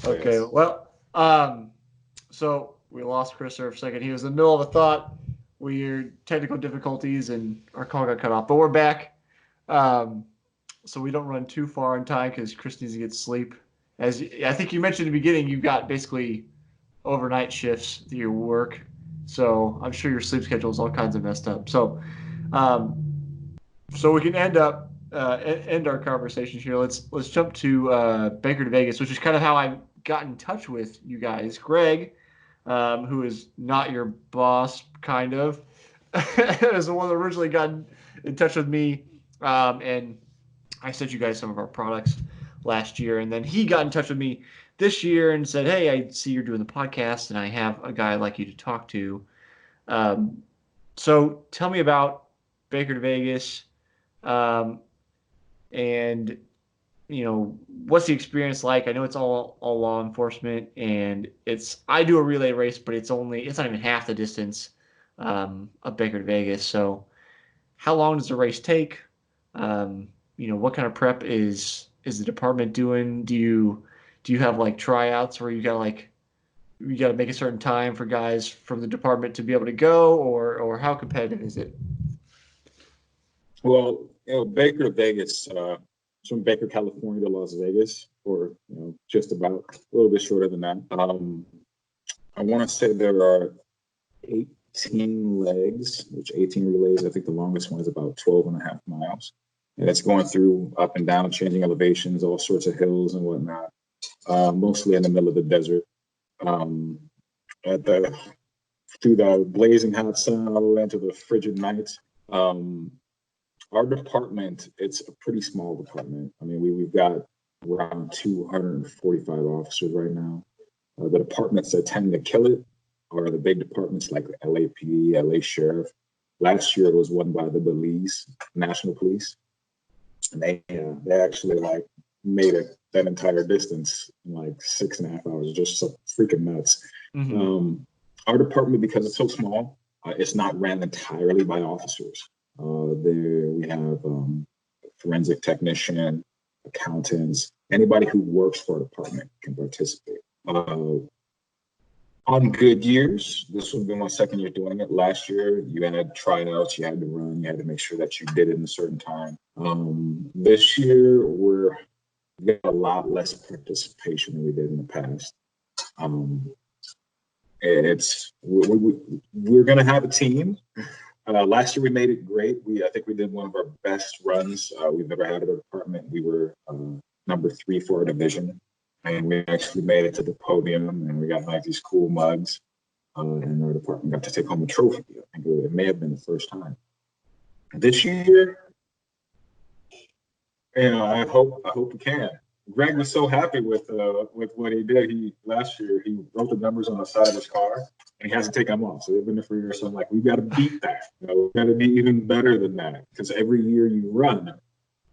Okay, Yes. well, so we lost Chris for a second. He was in the middle of a thought. We had technical difficulties and our call got cut off, but we're back. Um, so we don't run too far in time because Chris needs to get sleep. As I think you mentioned in the beginning, you've got basically overnight shifts that you work, so I'm sure your sleep schedule is all kinds of messed up. Um, so we can end our conversation here. Let's jump to Baker to Vegas, which is kind of how I got in touch with you guys. Greg, who is not your boss, kind of, is the one that originally got in touch with me, and I sent you guys some of our products last year, and then he got in touch with me this year and said, "Hey, I see you're doing the podcast, and I have a guy I'd like you to talk to." Um, so tell me about Baker to Vegas, um, and what's the experience like? I know it's all law enforcement, and it's I do a relay race, but it's not even half the distance of Baker to Vegas. So how long does the race take? What kind of prep is the department doing? Do you have like tryouts where you got to make a certain time for guys from the department to be able to go, or how competitive is it? Well, Baker to Vegas, from Baker, California to Las Vegas, or just about a little bit shorter than that. I want to say there are 18 legs, which 18 relays. I think the longest one is about 12 and a half miles. And it's going through up and down, changing elevations, all sorts of hills and whatnot, mostly in the middle of the desert. Um, at the Through the blazing hot sun all the way into the frigid nights. Um, our department, it's a pretty small department. I mean, we've got around 245 officers right now. The departments that tend to kill it are the big departments like LAPD, LA Sheriff. Last year it was won by the Belize National Police, and they actually like made it that entire distance in like 6.5 hours. Just so freaking nuts. Mm-hmm. Our department, because it's so small, it's not ran entirely by officers. There we have forensic technician, accountants, anybody who works for a department can participate. On good years, this will be my second year doing it. Last year, you had tryouts, you had to run, you had to make sure that you did it in a certain time. This year, we got a lot less participation than we did in the past. We're going to have a team. Last year we made it great. I think we did one of our best runs we've ever had at our department. We were number 3 for our division, and we actually made it to the podium, and we got like these cool mugs. And our department got to take home a trophy. I think it may have been the first time. This year, I hope we can. Greg was so happy with what he did. Last year he wrote the numbers on the side of his car, and he hasn't taken them off. So they've been there for years. So I'm like, we got to beat that. We got to be even better than that, because every year you run,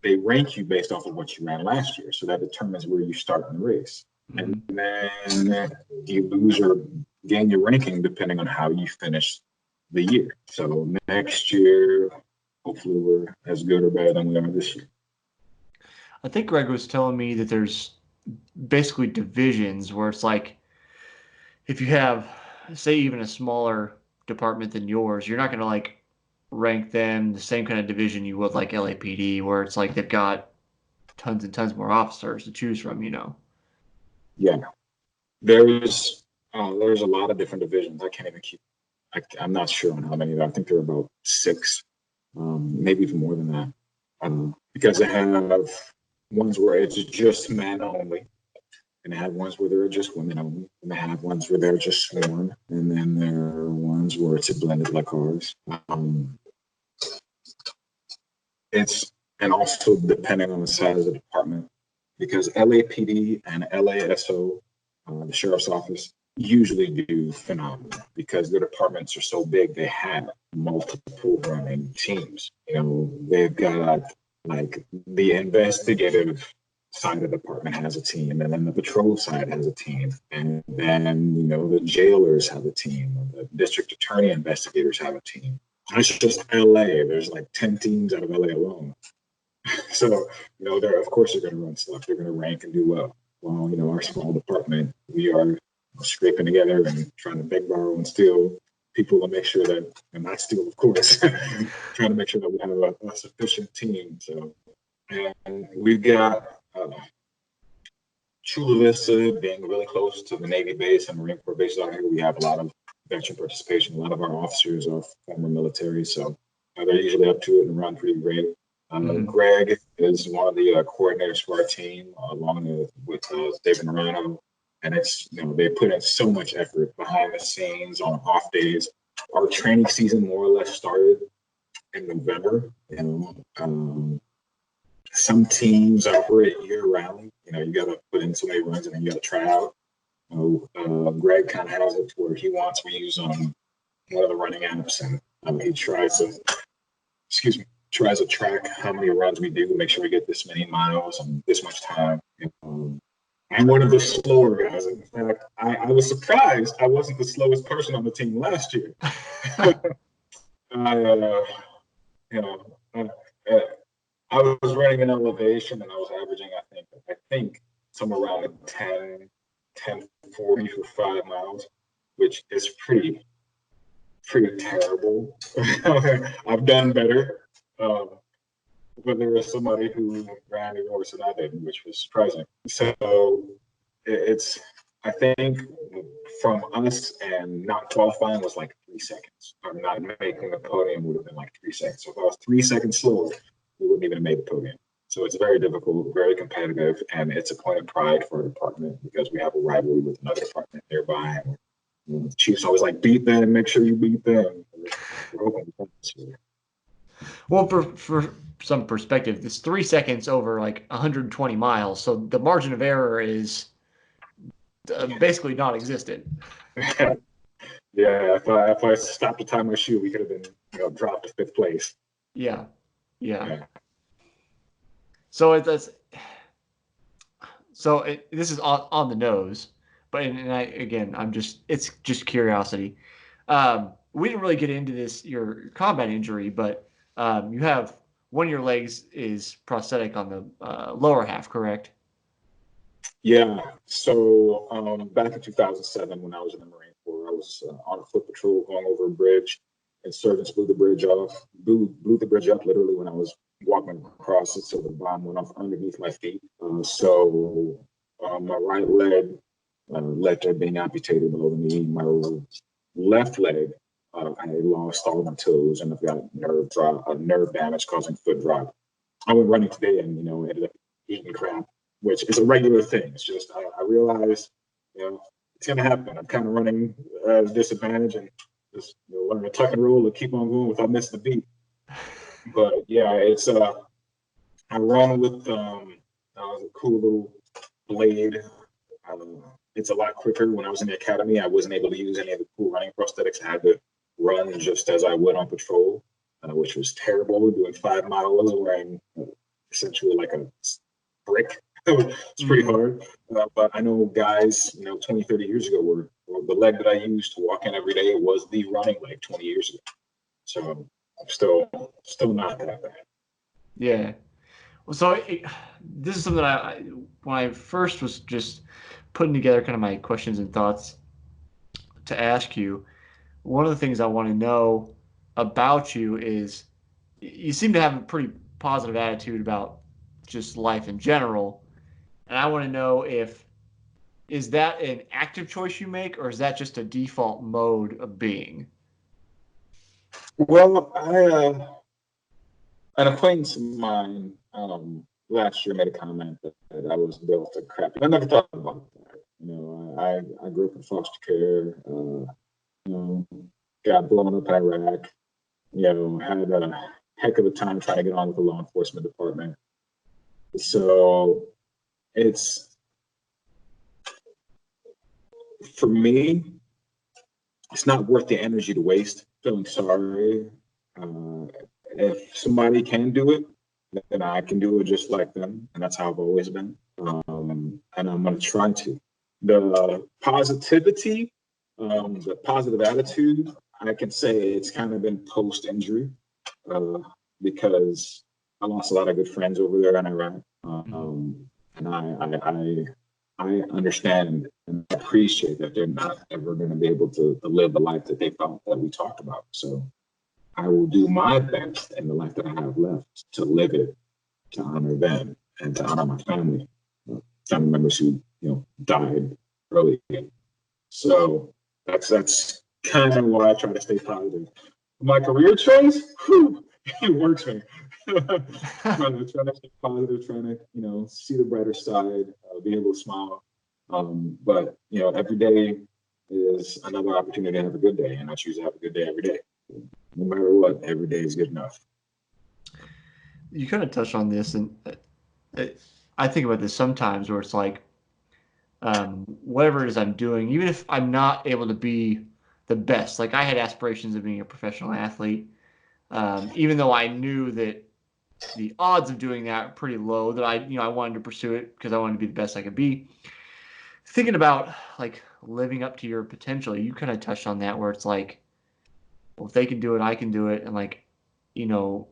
they rank you based off of what you ran last year. So that determines where you start in the race, and then you lose or gain your ranking depending on how you finish the year. So next year, hopefully, we're as good or better than we are this year. I think Greg was telling me that there's basically divisions where it's like if you have, say, even a smaller department than yours, you're not going to like rank them the same kind of division you would like LAPD, where it's like they've got tons and tons more officers to choose from. Yeah, there's a lot of different divisions. I can't even keep. I'm not sure on how many. I think there are about 6, maybe even more than that. Because they have ones where it's just men only, and they have ones where they're just women only, and they have ones where they're just sworn, and then there are ones where it's a blended like ours. It's and also depending on the size of the department, because LAPD and LASO, the sheriff's office, usually do phenomenal because their departments are so big. They have multiple running teams. They've got like the investigative side of the department has a team, and then the patrol side has a team, and then the jailers have a team, and the district attorney investigators have a team. It's just LA. There's like 10 teams out of LA alone. So, they're of course they're going to run stuff. They're going to rank and do well. while, our small department, we are scraping together and trying to beg, borrow, and steal people to make sure that, and not steal, of course, trying to make sure that we have a sufficient team. So, and we've got Chula Vista being really close to the Navy base and Marine Corps base out here. We have a lot of veteran participation. A lot of our officers are former military, so they're usually up to it and run pretty great. Greg is one of the coordinators for our team, along with David Morano. And it's, they put in so much effort behind the scenes on off days. Our training season more or less started in November. Some teams operate year round. You got to put in so many runs and then you got to try out. Greg kind of has it to where he wants we use one of the running apps, and he tries to track how many runs we do, make sure we get this many miles and this much time. I'm one of the slower guys. In fact, I was surprised I wasn't the slowest person on the team last year. I was running an elevation and I was averaging, I think somewhere around 10:40 for 5 miles, which is pretty terrible. I've done better. But there was somebody who ran it worse than I did, which was surprising. So it's, I think from us and not qualifying was like 3 seconds. Or not making the podium would have been like 3 seconds. So if I was 3 seconds slower, we wouldn't even have made the podium. So it's very difficult, very competitive, and it's a point of pride for our department because we have a rivalry with another department nearby. And the Chiefs always like, beat them, make sure you beat them. Well, for some perspective, it's 3 seconds over like 120 miles. So the margin of error is basically non-existent. Yeah, if I stopped to tie my shoe, we could have been dropped to 5th place. Yeah. So this is on the nose, but it's just curiosity. We didn't really get into your combat injury, but you have one of your legs is prosthetic on the lower half, correct? Yeah. So back in 2007, when I was in the Marine Corps, I was on a foot patrol going over a bridge, and sergeants blew the bridge up literally when I was walking across it. So the bomb went off underneath my feet. So my right leg led to being amputated below the knee. My left leg, I lost all my toes, and I've got nerve damage causing foot drop. I went running today and, ended up eating crap, which is a regular thing. It's just, I realized, it's going to happen. I'm kind of running at a disadvantage and just learn to tuck and roll and keep on going without missing the beat. But yeah, it's, I run with a cool little blade. It's a lot quicker. When I was in the academy, I wasn't able to use any of the cool running prosthetics. I had to run just as I would on patrol, which was terrible, doing 5 miles wearing essentially like a brick. It's pretty hard. But I know guys, 20, 30 years ago were the leg that I used to walk in every day was the running leg 20 years ago. So I'm still not that bad. Yeah. Well, so this is something when I first was just putting together kind of my questions and thoughts to ask you, one of the things I want to know about you is you seem to have a pretty positive attitude about just life in general. And I want to know is that an active choice you make, or is that just a default mode of being? Well, an acquaintance of mine last year made a comment that I was built to crap. I never thought about that. I grew up in foster care. Got blown up in Iraq. Had a heck of a time trying to get on with the law enforcement department. So for me, it's not worth the energy to waste feeling sorry. If somebody can do it, then I can do it just like them. And that's how I've always been. And I'm going to try to. The positivity, the positive attitude, I can say it's kind of been post-injury because I lost a lot of good friends over there in Iraq. And I understand and appreciate that they're not ever going to be able to live the life that they thought that we talked about. So I will do my best in the life that I have left to live it, to honor them and to honor my family, family members who died early. So that's kind of why I try to stay positive. My career choice, whew, it works for me. trying to stay positive, trying to see the brighter side, be able to smile. But every day is another opportunity to have a good day, and I choose to have a good day every day. No matter what, every day is good enough. You kind of touched on this, and I think about this sometimes, where it's like, whatever it is I'm doing, even if I'm not able to be the best, like I had aspirations of being a professional athlete, even though I knew that the odds of doing that are pretty low, that I wanted to pursue it because I wanted to be the best I could be. Thinking about like living up to your potential, you kind of touched on that, where it's like, well, if they can do it, I can do it. And like, you know,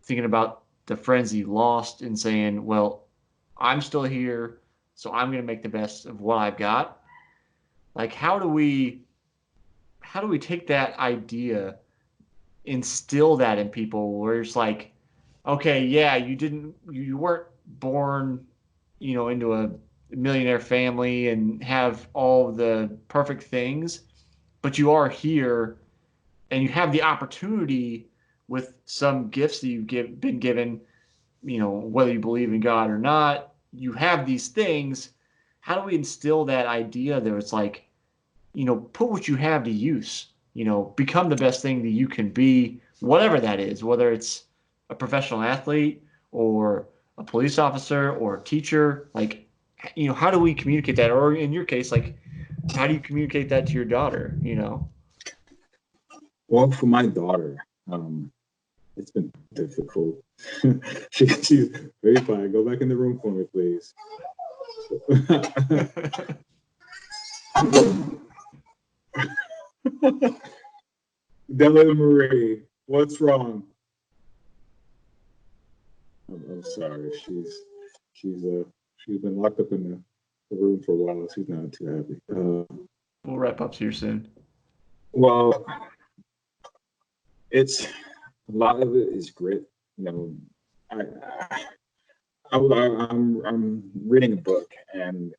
thinking about the friends you lost and saying, well, I'm still here, so I'm going to make the best of what I've got. Like, how do we take that idea, instill that in people, where it's like, okay, yeah, you weren't born, into a millionaire family and have all the perfect things, but you are here and you have the opportunity with some gifts that been given, whether you believe in God or not, you have these things. How do we instill that idea that it's like, put what you have to use, become the best thing that you can be, whatever that is, whether it's a professional athlete or a police officer or a teacher, like, how do we communicate that? Or in your case, like, how do you communicate that to your daughter? Well, for my daughter, it's been difficult. She's very fine. Go back in the room for me, please. Della Marie, what's wrong? I'm sorry. She's been locked up in the room for a while. She's not too happy. We'll wrap up here soon. Well, it's a lot of it is grit. I, I'm reading a book and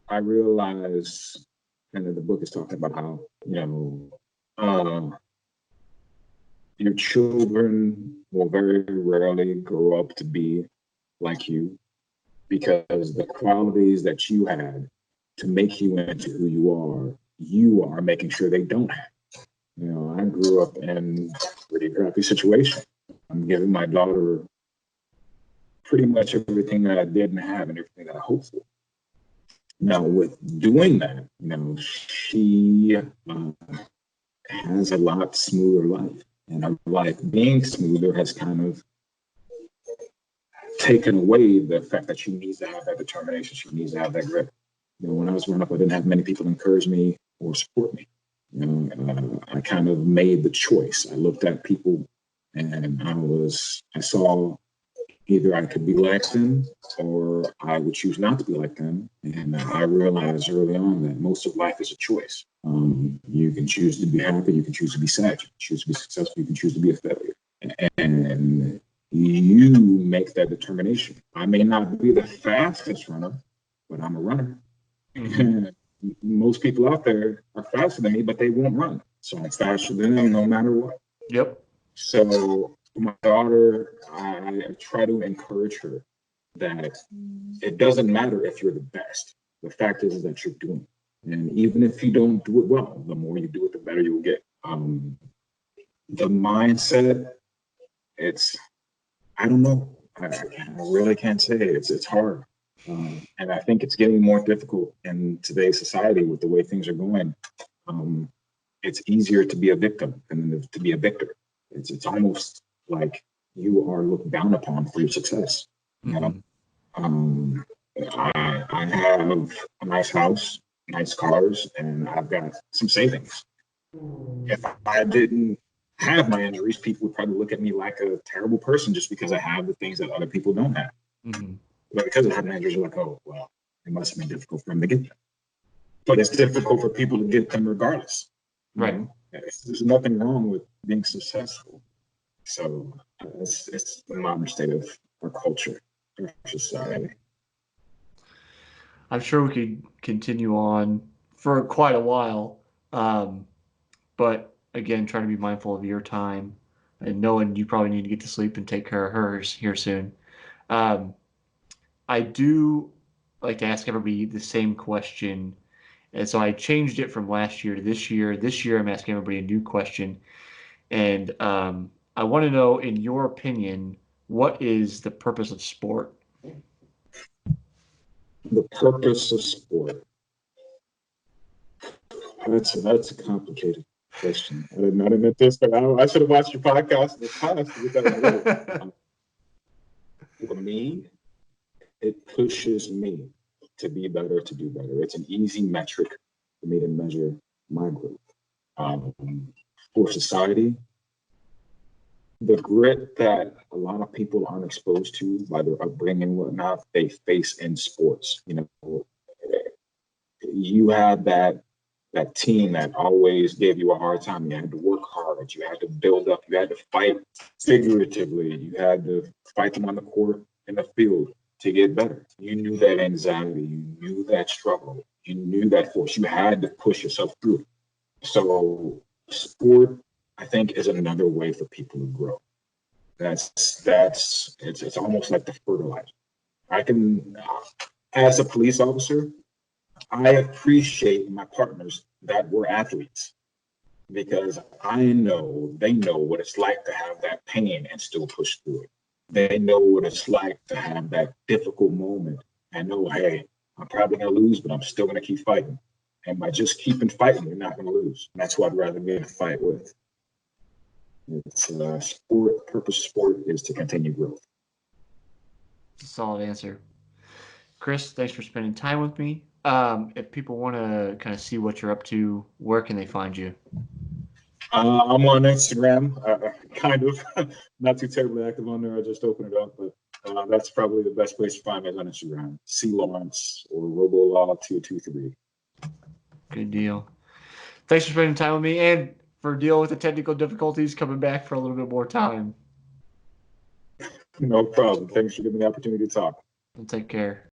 I realize, and the book is talking about how your children will very rarely grow up to be like you because the qualities that you had to make you into who you are making sure they don't have. I grew up in a pretty crappy situation. I'm giving my daughter pretty much everything that I didn't have and everything that I hoped for. Now, with doing that, she has a lot smoother life. And her life being smoother has kind of taken away the fact that she needs to have that determination. She needs to have that grit. When I was growing up, I didn't have many people encourage me or support me. I kind of made the choice. I looked at people and I saw either I could be like them or I would choose not to be like them. And I realized early on that most of life is a choice. You can choose to be happy, you can choose to be sad, you can choose to be successful, you can choose to be a failure. And you make that determination. I may not be the fastest runner, but I'm a runner. Mm-hmm. Most people out there are faster than me, but they won't run. So I'm faster than them no matter what. Yep. So my daughter, I try to encourage her that it doesn't matter if you're the best. The fact is that you're doing it. And even if you don't do it well, the more you do it, the better you will get. The mindset, I don't know. I really can't say it. It's hard. And I think it's getting more difficult in today's society with the way things are going. It's easier to be a victim than to be a victor. It's almost like you are looked down upon for your success. Mm-hmm. I have a nice house, nice cars, and I've got some savings. If I didn't have my injuries, people would probably look at me like a terrible person just because I have the things that other people don't have. Mm-hmm. But because I have my injuries, they're like, oh, well, it must have been difficult for him to get them. But it's difficult for people to get them regardless. Right. There's nothing wrong with being successful. So it's the modern state of our culture, our society. I'm sure we could continue on for quite a while. But again, trying to be mindful of your time and knowing you probably need to get to sleep and take care of hers here soon. Um, I do like to ask everybody the same question. And so I changed it from last year to this year. This year, I'm asking everybody a new question. And I want to know, in your opinion, what is the purpose of sport? The purpose of sport. That's a complicated question. I didn't admit this, but I should have watched your podcast in the past to get that right. For me, it pushes me to be better, to do better. It's an easy metric for me to measure my growth. For society, the grit that a lot of people aren't exposed to by their upbringing and whatnot, they face in sports. You know, you had that team that always gave you a hard time. You had to work hard. You had to build up. You had to fight figuratively. You had to fight them on the court in the field to get better. You knew that anxiety. You knew that struggle. You knew that force. You had to push yourself through it. So sport, I think, is another way for people to grow. It's almost like the fertilizer. I can, as a police officer, I appreciate my partners that were athletes because I know they know what it's like to have that pain and still push through it. They know what it's like to have that difficult moment and know, hey, I'm probably going to lose, but I'm still going to keep fighting. And by just keeping fighting, you're not going to lose. And that's who I'd rather be in a fight with. It's sport. Purpose of sport is to continue growth. Solid answer. Chris, thanks for spending time with me. If people want to kind of see what you're up to, where can they find you? I'm on Instagram, kind of. Not too terribly active on there. I just opened it up, but that's probably the best place to find me is on Instagram. C Lawrence or RoboLaw223. Good deal. Thanks for spending time with me and for dealing with the technical difficulties, coming back for a little bit more time. No problem. Thanks for giving me the opportunity to talk. And take care.